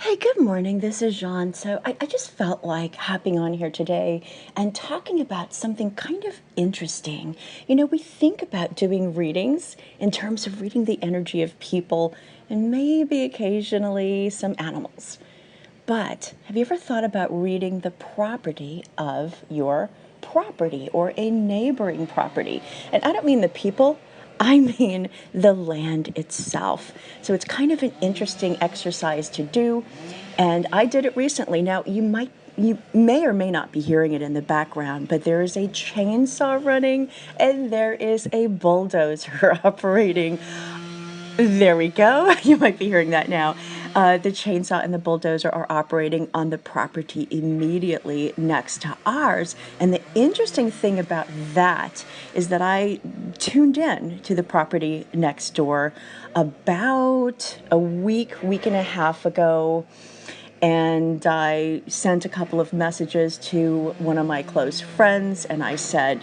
Hey, good morning. This is Jean. So I just felt like hopping on here today and talking about something kind of interesting. We think about doing readings in terms of reading the energy of people and maybe occasionally some animals. But have you ever thought about reading the property of your property or a neighboring property? And I don't mean the people, I mean the land itself. So it's kind of an interesting exercise to do. And I did it recently. Now, you may or may not be hearing it in the background, but there is a chainsaw running and there is a bulldozer operating. There we go. You might be hearing that now. The chainsaw and the bulldozer are operating on the property immediately next to ours. And the interesting thing about that is that I tuned in to the property next door about a week and a half ago. And I sent a couple of messages to one of my close friends, and I said,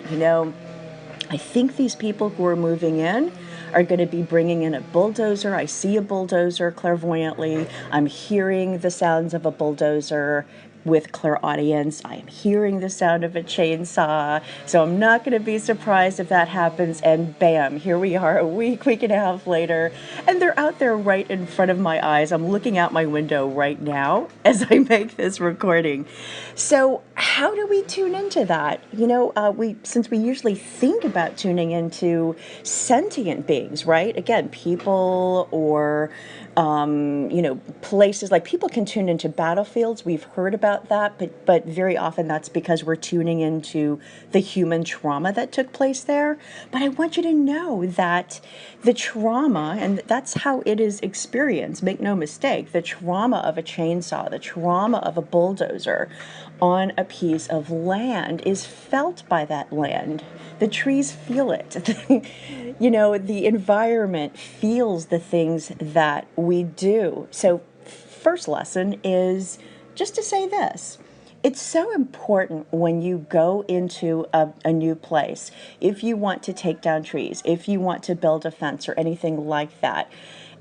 I think these people who are moving in are going to be bringing in a bulldozer. I see a bulldozer clairvoyantly. I'm hearing the sounds of a bulldozer with clairaudience. I am hearing the sound of a chainsaw. So I'm not going to be surprised if that happens. And bam, here we are a week and a half later. And they're out there right in front of my eyes. I'm looking out my window right now as I make this recording. So how do we tune into that? Since we usually think about tuning into sentient beings, right? Again, people or places like people can tune into battlefields. We've heard about that, but very often that's because we're tuning into the human trauma that took place there. But I want you to know that the trauma, and that's how it is experienced, make no mistake, the trauma of a chainsaw, the trauma of a bulldozer on a piece of land is felt by that land. The trees feel it. The environment feels the things that we do. So, first lesson is just to say this. It's so important when you go into a new place, if you want to take down trees, if you want to build a fence or anything like that,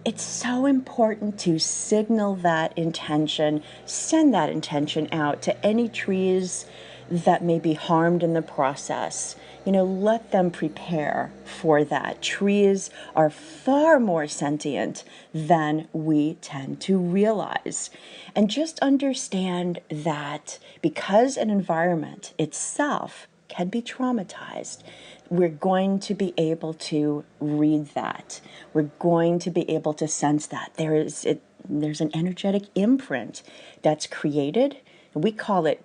it's so important to signal that intention, send that intention out to any trees that may be harmed in the process. Let them prepare for that. Trees are far more sentient than we tend to realize. And just understand that because an environment itself can be traumatized, we're going to be able to read that. We're going to be able to sense that. There's an energetic imprint that's created. We call it,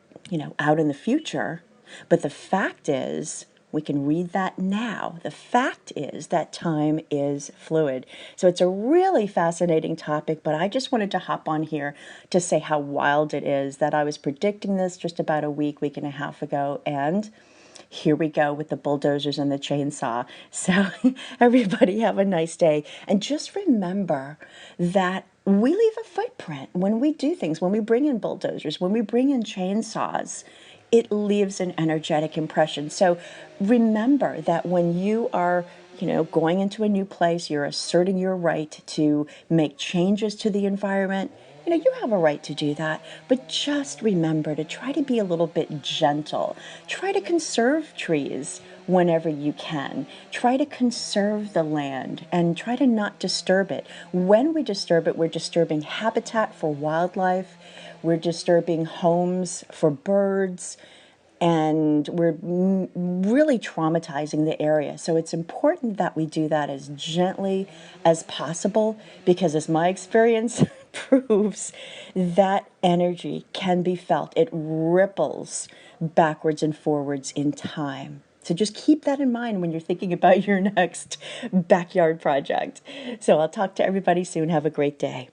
out in the future. But the fact is, we can read that now. The fact is that time is fluid. So it's a really fascinating topic, but I just wanted to hop on here to say how wild it is that I was predicting this just about a week and a half ago, and here we go with the bulldozers and the chainsaw. So everybody have a nice day. And just remember that we leave a footprint when we do things, when we bring in bulldozers, when we bring in chainsaws. It leaves an energetic impression. So remember that when you are going into a new place, you're asserting your right to make changes to the environment. You have a right to do that, but just remember to try to be a little bit gentle. Try to conserve trees whenever you can. Try to conserve the land and try to not disturb it. When we disturb it, we're disturbing habitat for wildlife, we're disturbing homes for birds, and we're really traumatizing the area. So it's important that we do that as gently as possible, because as my experience proves, that energy can be felt. It ripples backwards and forwards in time. So just keep that in mind when you're thinking about your next backyard project. So I'll talk to everybody soon. Have a great day.